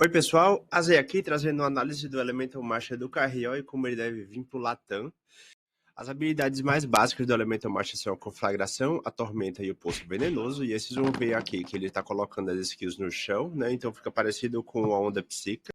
Oi, pessoal. Azei aqui, trazendo uma análise do Elemental Master do Carrió e como ele deve vir para o Latam. As habilidades mais básicas do Elemental Master são a Conflagração, a Tormenta e o Poço Venenoso. E esses vão ver aqui que ele está colocando as skills no chão, né? Então fica parecido com a Onda Psíquica.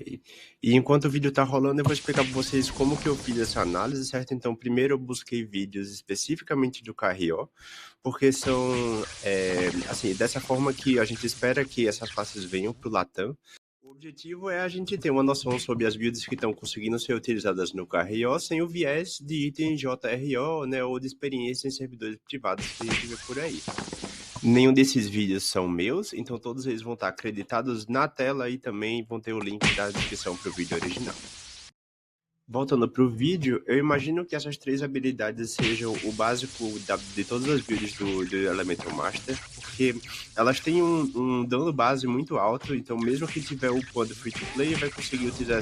Okay. E enquanto o vídeo está rolando, eu vou explicar para vocês como que eu fiz essa análise, certo? Então, primeiro eu busquei vídeos especificamente do Carrió, porque são, assim, dessa forma que a gente espera que essas classes venham para o Latam. O objetivo é a gente ter uma noção sobre as builds que estão conseguindo ser utilizadas no KRO sem o viés de item JRO, né, ou de experiência em servidores privados que a gente vê por aí. Nenhum desses vídeos são meus, então todos eles vão estar acreditados na tela e também vão ter o link da descrição para o vídeo original. Voltando para o vídeo, eu imagino que essas três habilidades sejam o básico de todas as builds do Elemental Master, porque elas têm um dano base muito alto, então mesmo que tiver upando free to play, vai conseguir utilizar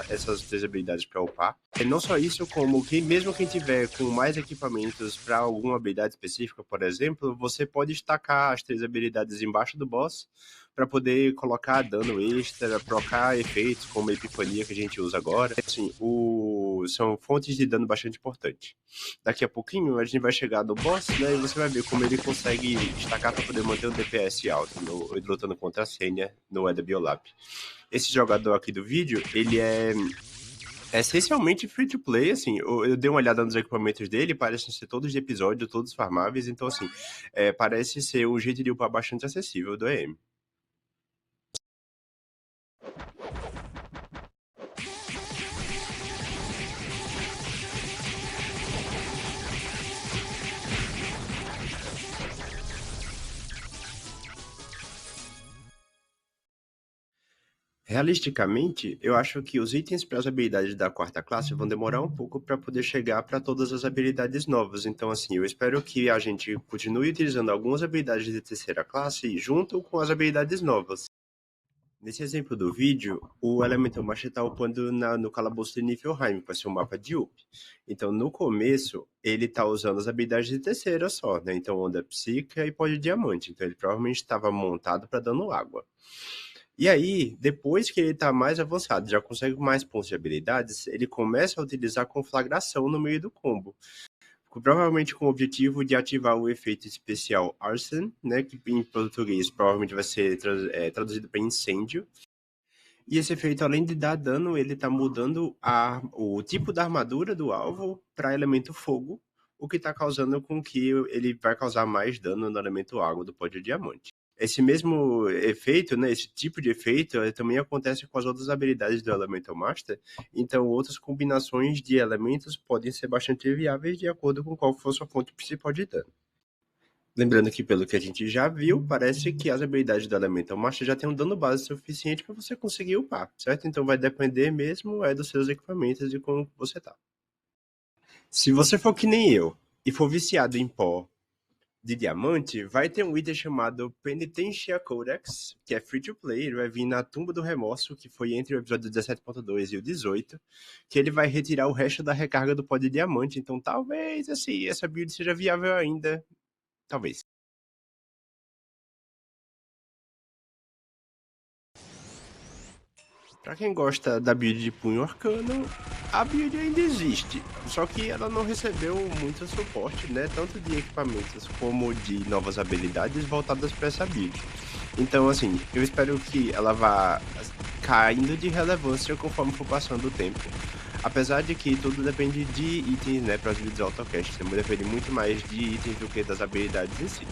essas três habilidades para upar. E não só isso, como que mesmo quem tiver com mais equipamentos para alguma habilidade específica, por exemplo, você pode destacar as três habilidades embaixo do boss, para poder colocar dano extra, trocar efeitos como a Epifania que a gente usa agora. Assim, são fontes de dano bastante importantes. Daqui a pouquinho a gente vai chegar no boss, né, e você vai ver como ele consegue destacar para poder manter o DPS alto, lutando contra a Senia no Eda Biolab. Esse jogador aqui do vídeo, ele é essencialmente free to play, assim, eu dei uma olhada nos equipamentos dele, parecem ser todos de episódio, todos farmáveis, então assim, parece ser um jeito de upar bastante acessível do EM. Realisticamente, eu acho que os itens para as habilidades da quarta classe vão demorar um pouco para poder chegar para todas as habilidades novas. Então, assim, eu espero que a gente continue utilizando algumas habilidades de terceira classe junto com as habilidades novas. Nesse exemplo do vídeo, o Elemental Master está upando no calabouço de Niflheim, que vai ser um mapa de up. Então, no começo, ele está usando as habilidades de terceira só, né? Então, Onda Psíquica e Pó de Diamante. Então, ele provavelmente estava montado para dano água. E aí, depois que ele está mais avançado, já consegue mais pontos de habilidades, ele começa a utilizar conflagração no meio do combo. Provavelmente com o objetivo de ativar o efeito especial Arson, né, que em português provavelmente vai ser traduzido para incêndio. E esse efeito, além de dar dano, ele está mudando o tipo da armadura do alvo para elemento fogo, o que está causando com que ele vai causar mais dano no elemento água do pó de diamante. Esse mesmo efeito, né, esse tipo de efeito, também acontece com as outras habilidades do Elemental Master, então outras combinações de elementos podem ser bastante viáveis de acordo com qual for sua fonte principal de dano. Lembrando que, pelo que a gente já viu, parece que as habilidades do Elemental Master já têm um dano base suficiente para você conseguir upar, certo? Então vai depender mesmo dos seus equipamentos e como você tá. Se você for que nem eu e for viciado em pó de diamante, vai ter um item chamado Penitentia Codex, que é free to play, ele vai vir na Tumba do Remorso, que foi entre o episódio 17.2 e o 18, que ele vai retirar o resto da recarga do pó de diamante, então talvez, assim, essa build seja viável ainda, talvez. Pra quem gosta da build de punho arcano, a build ainda existe, só que ela não recebeu muito suporte, né, tanto de equipamentos como de novas habilidades voltadas para essa build. Então, assim, eu espero que ela vá caindo de relevância conforme for passando o tempo. Apesar de que tudo depende de itens, né, para as builds AutoCast, depende muito mais de itens do que das habilidades em si.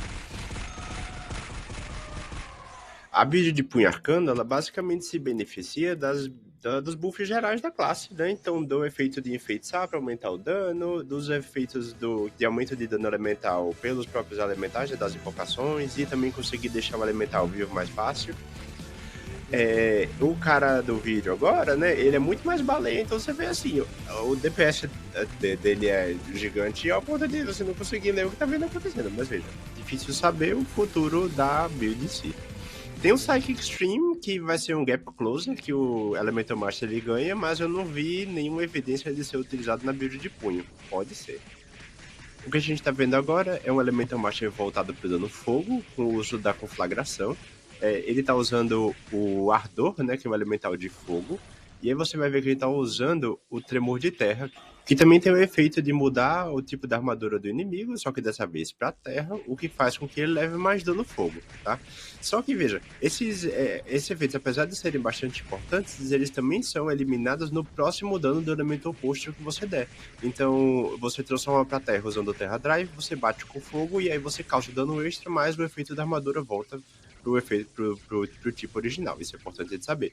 A build de punho arcano, ela basicamente se beneficia dos buffs gerais da classe, né? Então, do efeito de enfeitiçar para aumentar o dano, dos efeitos de aumento de dano elemental pelos próprios elementais, das invocações, e também conseguir deixar o elemental vivo mais fácil. O cara do vídeo agora, né? Ele é muito mais baleia, então você vê assim, o DPS dele é gigante e ao ponto de você não conseguir ler o que tá vendo acontecendo. Mas veja, difícil saber o futuro da build em si. Tem o Psychic Stream, que vai ser um Gap Closer, que o Elemental Master ele ganha, mas eu não vi nenhuma evidência de ser utilizado na build de punho. Pode ser. O que a gente está vendo agora é um Elemental Master voltado para o dano fogo, com o uso da conflagração. ele tá usando o ardor, né, que é o elemental de fogo, e aí você vai ver que ele tá usando o tremor de terra, que também tem o efeito de mudar o tipo da armadura do inimigo, só que dessa vez para terra, o que faz com que ele leve mais dano fogo, tá? Só que veja, esses efeitos, apesar de serem bastante importantes, eles também são eliminados no próximo dano do elemento oposto que você der. Então, você transforma para terra usando o Terra Drive, você bate com fogo e aí você causa dano extra, mas o efeito da armadura volta pro tipo original. Isso é importante de saber.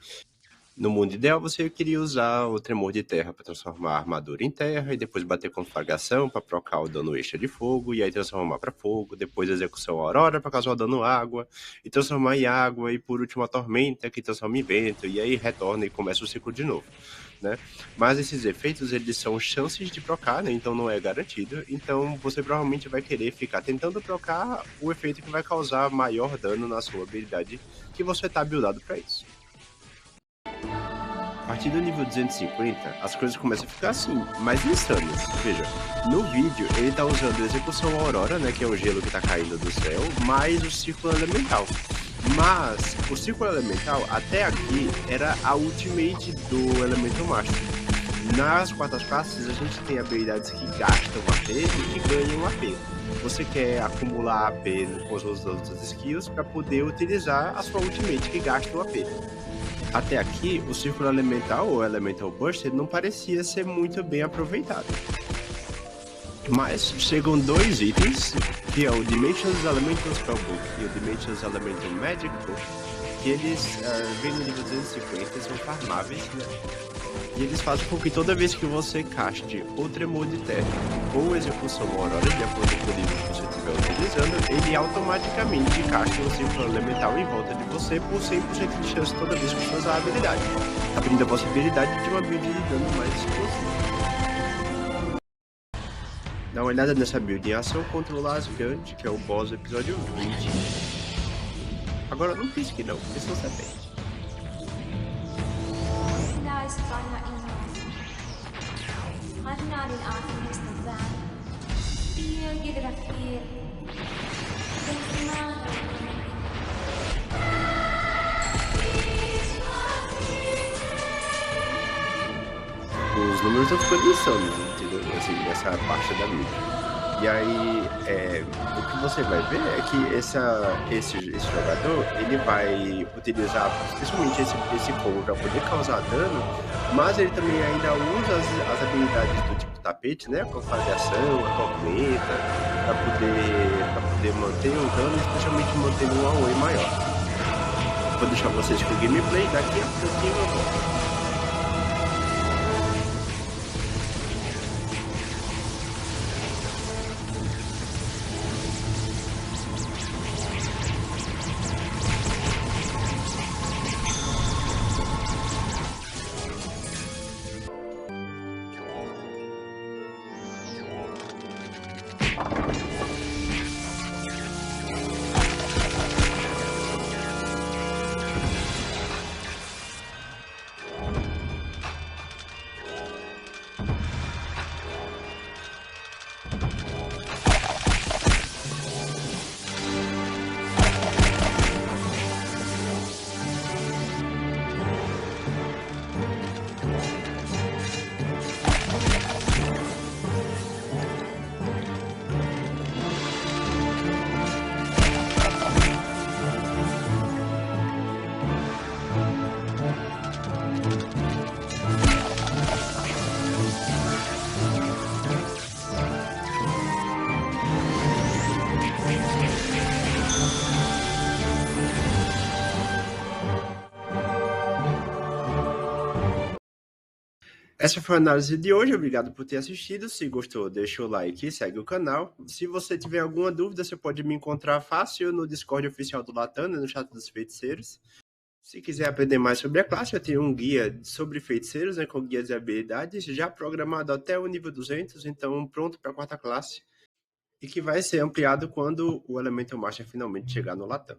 No mundo ideal, você queria usar o tremor de terra para transformar a armadura em terra e depois bater conflagração para procar o dano extra de fogo e aí transformar para fogo, depois execução aurora para causar dano água e transformar em água e por último a tormenta que transforma em vento e aí retorna e começa o ciclo de novo, né? Mas esses efeitos eles são chances de procar, né? Então não é garantido. Então você provavelmente vai querer ficar tentando procar o efeito que vai causar maior dano na sua habilidade que você está buildado para isso. A partir do nível 250, as coisas começam a ficar assim, mais insanas. Veja, no vídeo ele tá usando a execução aurora, né, que é o gelo que tá caindo do céu, mais o círculo elemental. Mas o círculo elemental até aqui era a ultimate do Elemental Master. Nas quartas classes a gente tem habilidades que gastam AP e que ganham AP. Você quer acumular AP com os outros skills para poder utilizar a sua ultimate que gasta o AP. Até aqui, o Círculo Elemental, ou Elemental Burst, ele não parecia ser muito bem aproveitado. Mas chegam dois itens, que é o Dimensions Elemental Spellbook e o Dimensions Elemental Magic Book, que eles vêm no nível 250, são farmáveis, né? E eles fazem com que toda vez que você caste ou Tremor de Terra ou Execução Aurora, de acordo com o nível que você estiver utilizando, ele automaticamente casta um Círculo Elemental em volta de você por 100% de chance toda vez que você usar a habilidade, abrindo a possibilidade de uma build de dano mais explosiva. Dá uma olhada nessa build em ação contra o Lasgand, que é o boss do episódio 20. Agora não pisque não, porque senão você perde. Os números estão ficando insanos, entendeu? Assim, nessa parte da build. E aí, o que você vai ver é que esse jogador, ele vai utilizar especialmente esse combo para poder causar dano, mas ele também ainda usa as habilidades do tipo tapete, né? A conflagração, a tormenta, para poder manter o dano, especialmente mantendo um AOE maior. Vou deixar vocês com o gameplay, daqui a pouquinho eu volto. Essa foi a análise de hoje, obrigado por ter assistido. Se gostou, deixa o like e segue o canal. Se você tiver alguma dúvida, você pode me encontrar fácil no Discord oficial do Latana, no chat dos feiticeiros. Se quiser aprender mais sobre a classe, eu tenho um guia sobre feiticeiros, né, com guias de habilidades, já programado até o nível 200, então pronto para a quarta classe, e que vai ser ampliado quando o Elemental Master finalmente chegar no Latam.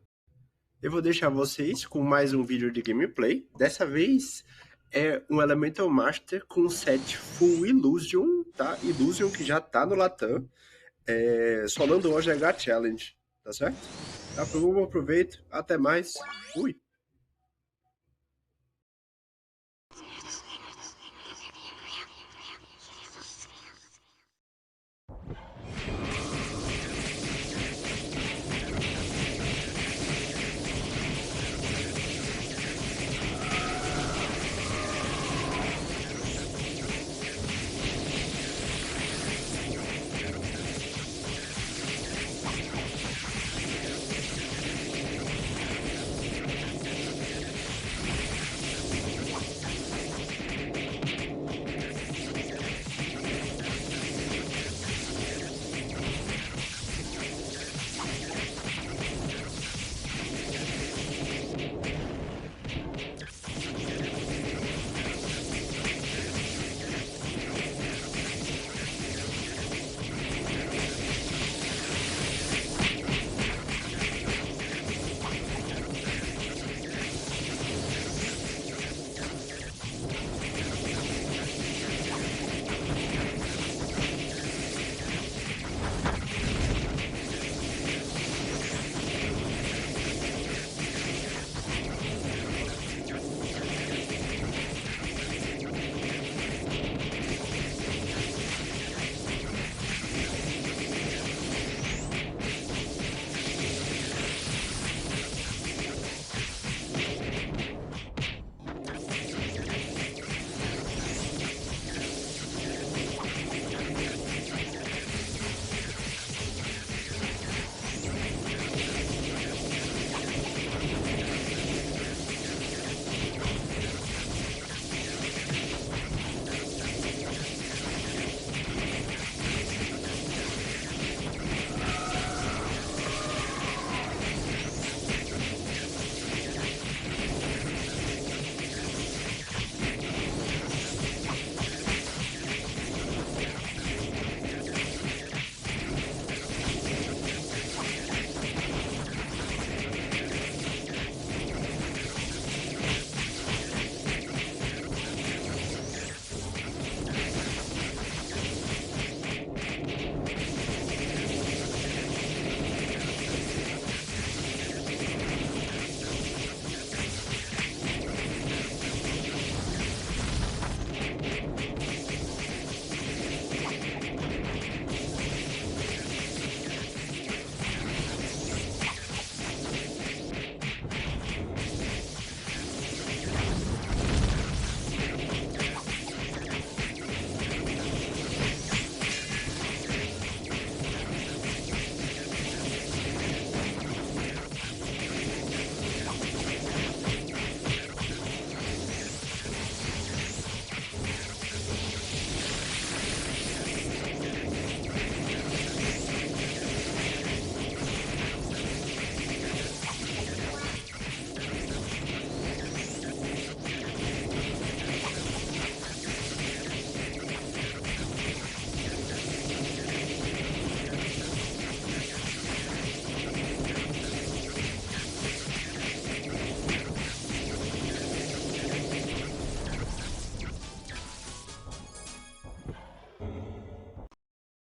Eu vou deixar vocês com mais um vídeo de gameplay, dessa vez é um Elemental Master com set Full Illusion, tá? Illusion que já tá no Latam, Solando hoje H Challenge. tá certo? Tá? Bom proveito, até mais. Fui.